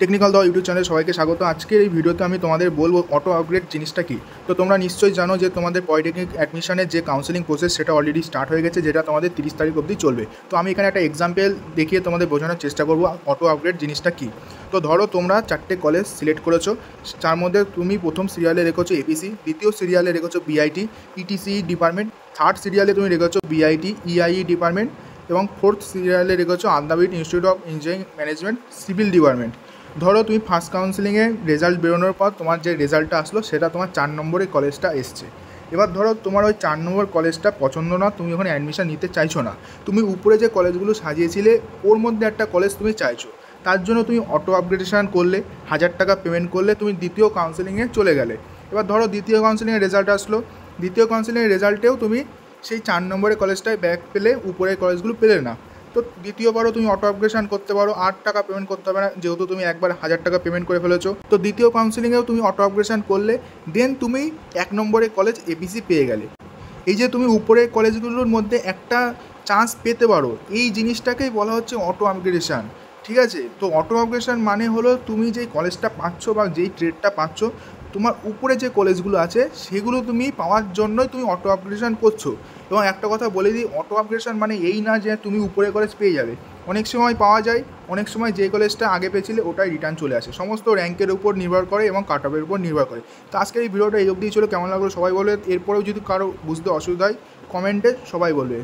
Technical দাও YouTube চ্যানেলে সবাইকে স্বাগত। আজকের এই ভিডিওতে আমি তোমাদের বলবো অটো আপগ্রেড জিনিসটা কি। তো তোমরা নিশ্চয়ই জানো যে তোমাদের পলিটেকনিক অ্যাডমিশনের যে কাউন্সেলিং প্রসেস সেটা অলরেডি স্টার্ট হয়ে গেছে, যেটা তোমাদের 30 তারিখ অবধি চলবে। তো আমি এখানে একটা এক্সাম্পল দেখিয়ে তোমাদের বোঝানোর চেষ্টা করবো অটো আপগ্রেড জিনিসটা কি। তো ধরো তোমরা 4টে কলেজ সিলেক্ট করেছো, যার মধ্যে তুমি প্রথম সিরিয়ালে রেখেছো এপিসি, দ্বিতীয় সিরিয়ালে রেখেছো বিআইটি ইটিসি ডিপার্টমেন্ট, থার্ড সিরিয়ালে তুমি রেখেছো বিআইটি ইআইই ডিপার্টমেন্ট এবং ফোর্থ সিরিয়ালে রেখেছো আন্দাবিট institute of engineering management civil department. ধরো তুমি ফার্স্ট কাউন্সেলিংয়ে রেজাল্ট বেরোনোর পর তোমার যে রেজাল্টটা আসলো সেটা তোমার 4 নম্বরে কলেজটা এসছে। এবার ধরো তোমার ওই 4 নম্বর কলেজটা পছন্দ না, তুমি ওখানে অ্যাডমিশন নিতে চাইছো না, তুমি উপরে যে কলেজগুলো সাজিয়েছিলে ওর মধ্যে একটা কলেজ তুমি চাইছো। তার জন্য তুমি অটো আপগ্রেডেশন করলে, 1000 টাকা পেমেন্ট করলে তুমি দ্বিতীয় কাউন্সেলিংয়ে চলে গেলে। এবার ধরো দ্বিতীয় কাউন্সেলিংয়ের রেজাল্ট আসলো, দ্বিতীয় কাউন্সেলিংয়ের রেজাল্টেও তুমি সেই 4 নম্বরের কলেজটায় ব্যাক পেলে, উপরের কলেজগুলো পেলে না। তো দ্বিতীয়বারও তুমি অটো আপগ্রেডেশন করতে পারো, 8 টাকা পেমেন্ট করতে হবে না, যেহেতু তুমি একবার 1000 টাকা পেমেন্ট করে ফেলেছো। তো দ্বিতীয় কাউন্সেলিংয়েও তুমি অটো আপগ্রেডেশন করলে, দেন তুমি 1 নম্বরের কলেজ এপিসি পেয়ে গেলে। এই যে তুমি উপরের কলেজগুলোর মধ্যে একটা চান্স পেতে পারো, এই জিনিসটাকেই বলা হচ্ছে অটো আপগ্রেডেশন। ঠিক আছে, তো অটো আপগ্রেডেশন মানে হলো তুমি যেই কলেজটা পাচ্ছ বা যেই ট্রেডটা পাচ্ছ, তোমার উপরে যে কলেজগুলো আছে সেগুলো তুমি পাওয়ার জন্যই তুমি অটো আপগ্রেডেশন করছো। এবং একটা কথা বলে দিই, অটো আপগ্রেডেশন মানে এই না যে তুমি উপরে কলেজ পেয়ে যাবে। অনেক সময় পাওয়া যায়, অনেক সময় যে কলেজটা আগে পেয়েছিলে ওটাই রিটার্ন চলে আসে। সমস্ত র্যাঙ্কের উপর নির্ভর করে এবং কাট অফের উপর নির্ভর করে। তো আজকের এই ভিডিওটা এই অবধি ছিল, কেমন লাগলো সবাই বলবে। এরপরেও যদি কারো বুঝতে অসুবিধা হয় কমেন্টে সবাই বলবে।